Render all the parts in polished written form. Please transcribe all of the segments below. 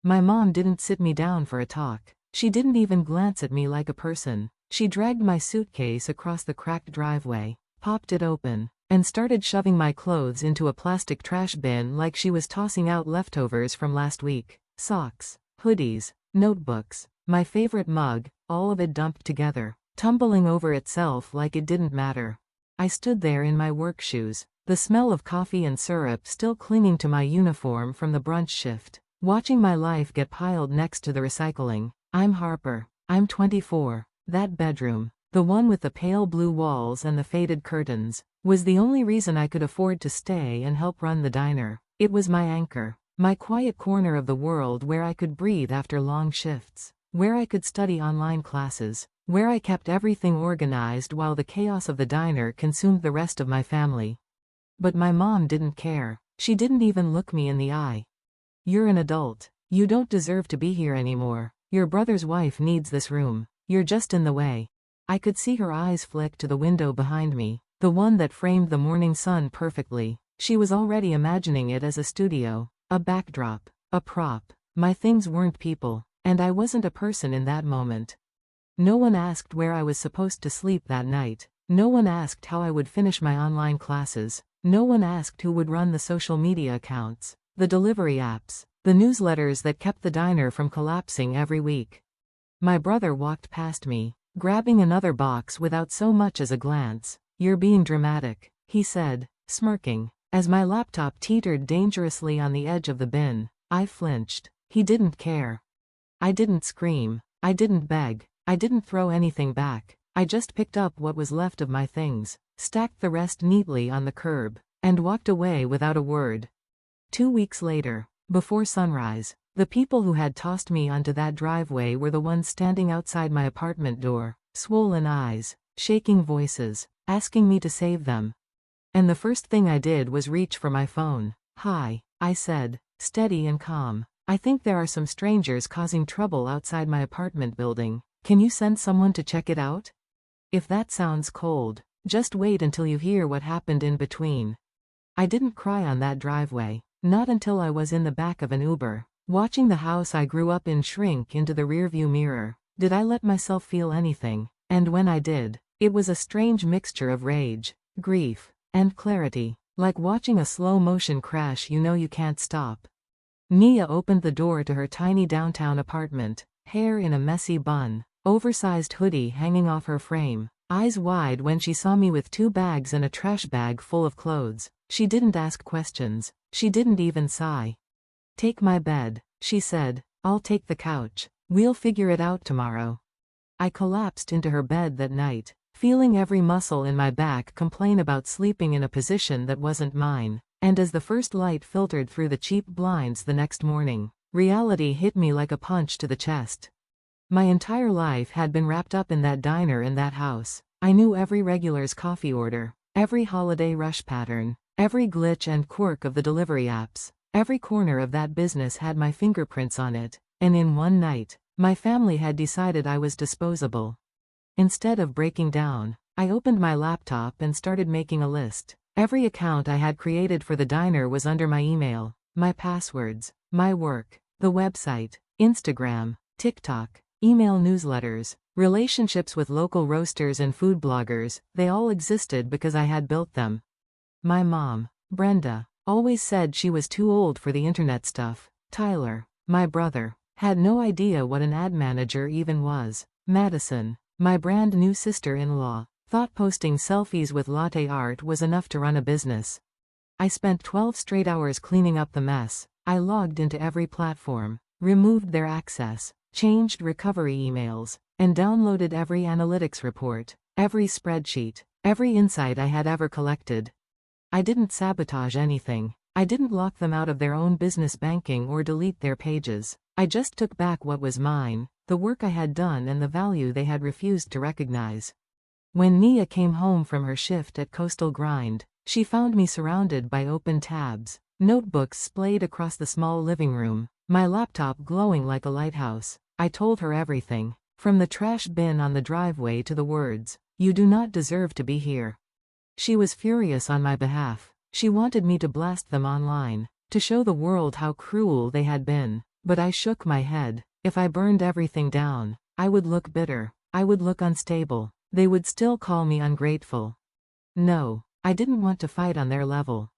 My mom didn't sit me down for a talk. She didn't even glance at me like a person. She dragged my suitcase across the cracked driveway, popped it open, and started shoving my clothes into a plastic trash bin like she was tossing out leftovers from last week. Socks, hoodies, notebooks, my favorite mug, all of it dumped together, tumbling over itself like it didn't matter. I stood there in my work shoes, the smell of coffee and syrup still clinging to my uniform from the brunch shift, watching my life get piled next to the recycling. I'm Harper. I'm 24. That bedroom, the one with the pale blue walls and the faded curtains, was the only reason I could afford to stay and help run the diner. It was my anchor, my quiet corner of the world where I could breathe after long shifts, where I could study online classes, where I kept everything organized while the chaos of the diner consumed the rest of my family. But my mom didn't care. She didn't even look me in the eye. "You're an adult. You don't deserve to be here anymore. Your brother's wife needs this room. You're just in the way." I could see her eyes flick to the window behind me, the one that framed the morning sun perfectly. She was already imagining it as a studio, a backdrop, a prop. My things weren't people, and I wasn't a person in that moment. No one asked where I was supposed to sleep that night. No one asked how I would finish my online classes. No one asked who would run the social media accounts, the delivery apps, the newsletters that kept the diner from collapsing every week. My brother walked past me, grabbing another box without so much as a glance. "You're being dramatic," he said, smirking. As my laptop teetered dangerously on the edge of the bin, I flinched. He didn't care. I didn't scream. I didn't beg. I didn't throw anything back. I just picked up what was left of my things, stacked the rest neatly on the curb, and walked away without a word. 2 weeks later, before sunrise, the people who had tossed me onto that driveway were the ones standing outside my apartment door, swollen eyes, shaking voices, asking me to save them. And the first thing I did was reach for my phone. "Hi," I said, steady and calm. "I think there are some strangers causing trouble outside my apartment building. Can you send someone to check it out? If that sounds cold, just wait until you hear what happened in between." I didn't cry on that driveway, not until I was in the back of an Uber, watching the house I grew up in shrink into the rearview mirror. Did I let myself feel anything? And when I did, it was a strange mixture of rage, grief, and clarity, like watching a slow-motion crash you can't stop. Nia opened the door to her tiny downtown apartment, hair in a messy bun, oversized hoodie hanging off her frame, eyes wide when she saw me with 2 bags and a trash bag full of clothes. She didn't ask questions. She didn't even sigh. "Take my bed," she said. "I'll take the couch. We'll figure it out tomorrow." I collapsed into her bed that night, feeling every muscle in my back complain about sleeping in a position that wasn't mine. And as the first light filtered through the cheap blinds the next morning, reality hit me like a punch to the chest. My entire life had been wrapped up in that diner and that house. I knew every regular's coffee order, every holiday rush pattern, every glitch and quirk of the delivery apps. Every corner of that business had my fingerprints on it, and in one night, my family had decided I was disposable. Instead of breaking down, I opened my laptop and started making a list. Every account I had created for the diner was under my email, my passwords, my work, the website, Instagram, TikTok, email newsletters, relationships with local roasters and food bloggers. They all existed because I had built them. My mom, Brenda, always said she was too old for the internet stuff. Tyler, my brother, had no idea what an ad manager even was. Madison, my brand new sister-in-law, thought posting selfies with latte art was enough to run a business. I spent 12 straight hours cleaning up the mess. I logged into every platform, removed their access, changed recovery emails, and downloaded every analytics report, every spreadsheet, every insight I had ever collected. I didn't sabotage anything. I didn't lock them out of their own business banking or delete their pages. I just took back what was mine, the work I had done and the value they had refused to recognize. When Nia came home from her shift at Coastal Grind, she found me surrounded by open tabs, notebooks splayed across the small living room, my laptop glowing like a lighthouse. I told her everything, from the trash bin on the driveway to the words, "You do not deserve to be here." She was furious on my behalf. She wanted me to blast them online, to show the world how cruel they had been. But I shook my head. If I burned everything down, I would look bitter. I would look unstable. They would still call me ungrateful. No, I didn't want to fight on their level.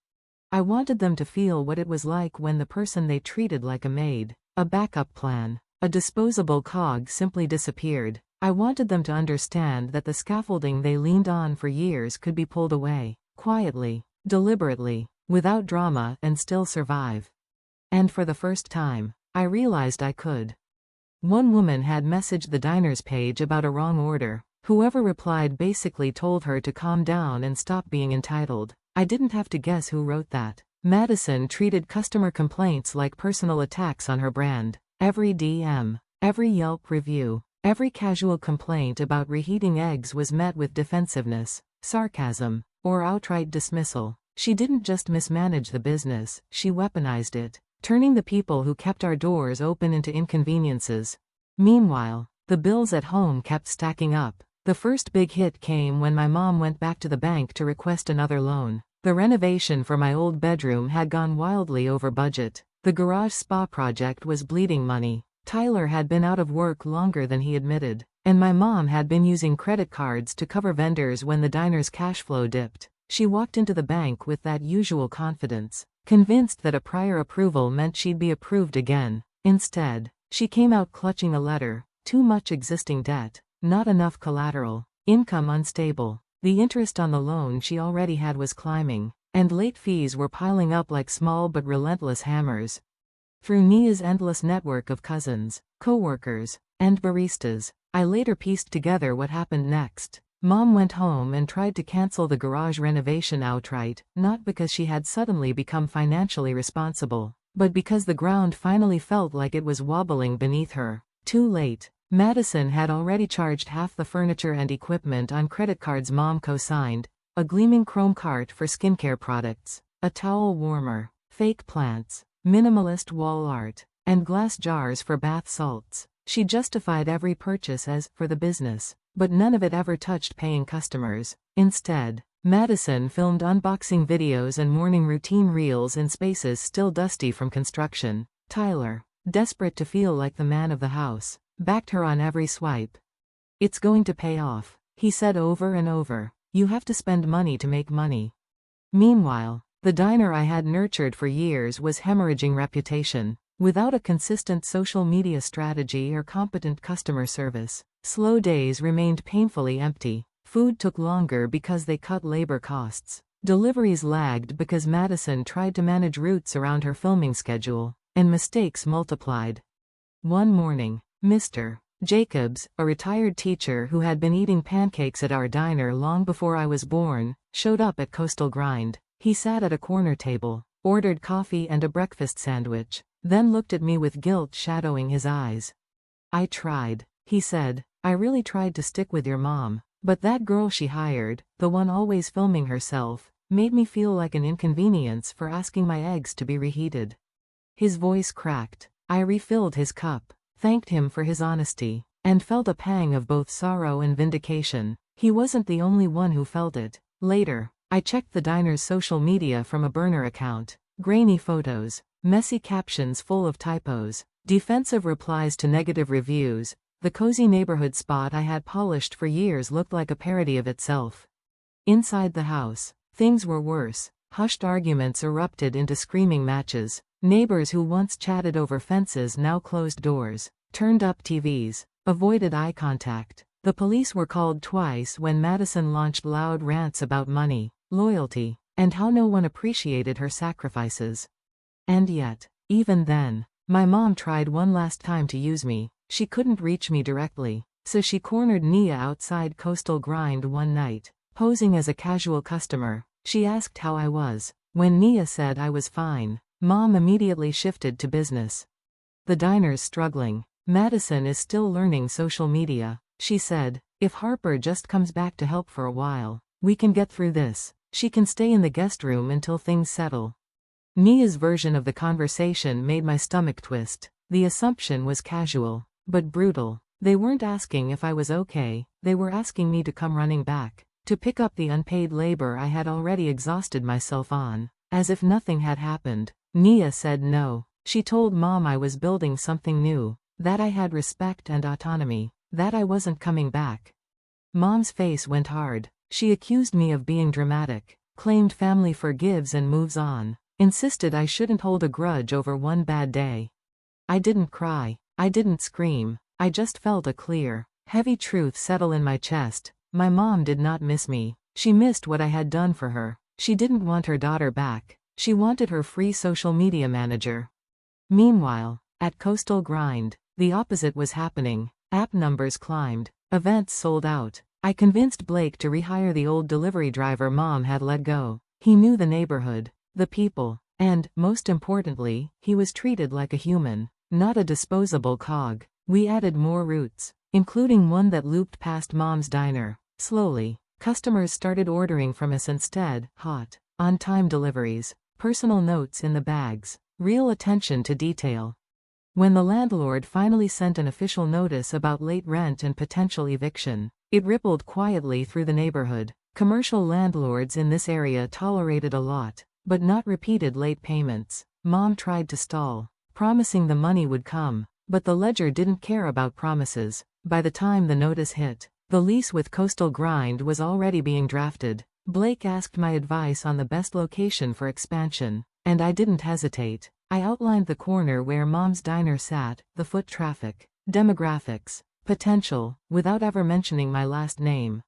I wanted them to feel what it was like when the person they treated like a maid, a backup plan, a disposable cog simply disappeared. I wanted them to understand that the scaffolding they leaned on for years could be pulled away, quietly, deliberately, without drama, and still survive. And for the first time, I realized I could. One woman had messaged the diner's page about a wrong order. Whoever replied basically told her to calm down and stop being entitled. I didn't have to guess who wrote that. Madison treated customer complaints like personal attacks on her brand. Every DM, every Yelp review, every casual complaint about reheating eggs was met with defensiveness, sarcasm, or outright dismissal. She didn't just mismanage the business, she weaponized it, turning the people who kept our doors open into inconveniences. Meanwhile, the bills at home kept stacking up. The first big hit came when my mom went back to the bank to request another loan. The renovation for my old bedroom had gone wildly over budget. The garage spa project was bleeding money. Tyler had been out of work longer than he admitted, and my mom had been using credit cards to cover vendors when the diner's cash flow dipped. She walked into the bank with that usual confidence, convinced that a prior approval meant she'd be approved again. Instead, she came out clutching a letter. Too much existing debt. Not enough collateral. Income unstable. The interest on the loan she already had was climbing, and late fees were piling up like small but relentless hammers. Through Nia's endless network of cousins, co-workers, and baristas, I later pieced together what happened next. Mom went home and tried to cancel the garage renovation outright, not because she had suddenly become financially responsible, but because the ground finally felt like it was wobbling beneath her. Too late. Madison had already charged half the furniture and equipment on credit cards Mom co-signed, a gleaming chrome cart for skincare products, a towel warmer, fake plants, minimalist wall art, and glass jars for bath salts. She justified every purchase as for the business, but none of it ever touched paying customers. Instead, Madison filmed unboxing videos and morning routine reels in spaces still dusty from construction. Tyler, desperate to feel like the man of the house, backed her on every swipe. "It's going to pay off," he said over and over. "You have to spend money to make money." Meanwhile, the diner I had nurtured for years was hemorrhaging reputation. Without a consistent social media strategy or competent customer service, slow days remained painfully empty. Food took longer because they cut labor costs. Deliveries lagged because Madison tried to manage routes around her filming schedule, and mistakes multiplied. One morning, Mr. Jacobs, a retired teacher who had been eating pancakes at our diner long before I was born, showed up at Coastal Grind. He sat at a corner table, ordered coffee and a breakfast sandwich, then looked at me with guilt shadowing his eyes. "I tried," he said. "I really tried to stick with your mom, but that girl she hired, the one always filming herself, made me feel like an inconvenience for asking my eggs to be reheated." His voice cracked. I refilled his cup, thanked him for his honesty, and felt a pang of both sorrow and vindication. He wasn't the only one who felt it. Later, I checked the diner's social media from a burner account. Grainy photos, messy captions full of typos, defensive replies to negative reviews. The cozy neighborhood spot I had polished for years looked like a parody of itself. Inside the house, things were worse. Hushed arguments erupted into screaming matches. Neighbors who once chatted over fences now closed doors, turned up TVs, avoided eye contact. The police were called twice when Madison launched loud rants about money, loyalty, and how no one appreciated her sacrifices. And yet, even then, my mom tried one last time to use me. She couldn't reach me directly, so she cornered Nia outside Coastal Grind one night. Posing as a casual customer, she asked how I was. When Nia said I was fine, Mom immediately shifted to business. "The diner's struggling. Madison is still learning social media," she said. "If Harper just comes back to help for a while, we can get through this. She can stay in the guest room until things settle." Nia's version of the conversation made my stomach twist. The assumption was casual, but brutal. They weren't asking if I was okay, they were asking me to come running back, to pick up the unpaid labor I had already exhausted myself on, as if nothing had happened. Nia said no. She told Mom I was building something new, that I had respect and autonomy, that I wasn't coming back. Mom's face went hard. She accused me of being dramatic, claimed family forgives and moves on, insisted I shouldn't hold a grudge over one bad day. I didn't cry. I didn't scream. I just felt a clear, heavy truth settle in my chest. My mom did not miss me. She missed what I had done for her. She didn't want her daughter back. She wanted her free social media manager. Meanwhile, at Coastal Grind, the opposite was happening. App numbers climbed. Events sold out. I convinced Blake to rehire the old delivery driver Mom had let go. He knew the neighborhood, the people, and, most importantly, he was treated like a human, not a disposable cog. We added more routes, including one that looped past Mom's diner. Slowly, customers started ordering from us instead. Hot, on-time deliveries, personal notes in the bags, real attention to detail. When the landlord finally sent an official notice about late rent and potential eviction, it rippled quietly through the neighborhood. Commercial landlords in this area tolerated a lot, but not repeated late payments. Mom tried to stall, promising the money would come, but the ledger didn't care about promises. By the time the notice hit, the lease with Coastal Grind was already being drafted. Blake asked my advice on the best location for expansion, and I didn't hesitate. I outlined the corner where Mom's diner sat, the foot traffic, demographics, potential, without ever mentioning my last name.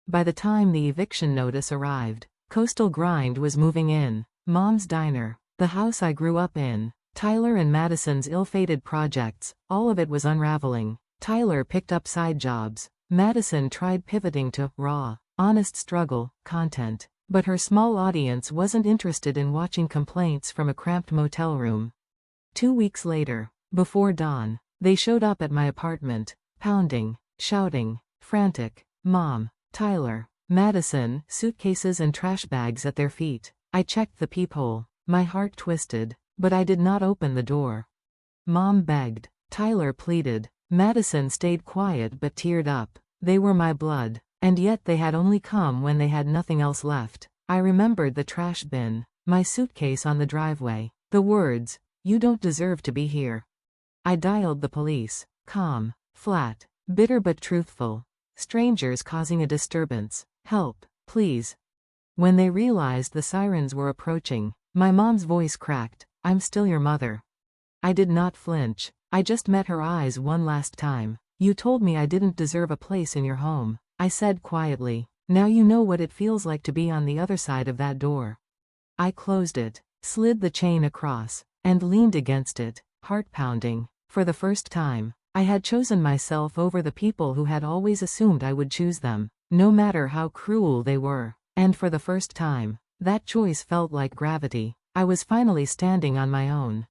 By the time the eviction notice arrived, Coastal Grind was moving in. Mom's diner, the house I grew up in, Tyler and Madison's ill-fated projects, all of it was unraveling. Tyler picked up side jobs. Madison tried pivoting to raw, honest struggle content, but her small audience wasn't interested in watching complaints from a cramped motel room. 2 weeks later, before dawn, they showed up at my apartment, pounding, shouting, frantic. Mom, Tyler, Madison, suitcases and trash bags at their feet. I checked the peephole. My heart twisted, but I did not open the door. Mom begged. Tyler pleaded. Madison stayed quiet but teared up. They were my blood, and yet they had only come when they had nothing else left. I remembered the trash bin, my suitcase on the driveway, the words, "You don't deserve to be here." I dialed the police. Calm, flat, bitter but truthful. Strangers causing a disturbance. Help, please. When they realized the sirens were approaching, my mom's voice cracked. "I'm still your mother." I did not flinch. I just met her eyes one last time. "You told me I didn't deserve a place in your home," I said quietly. "Now you know what it feels like to be on the other side of that door." I closed it, slid the chain across, and leaned against it, heart pounding. For the first time, I had chosen myself over the people who had always assumed I would choose them, no matter how cruel they were. And for the first time, that choice felt like gravity. I was finally standing on my own.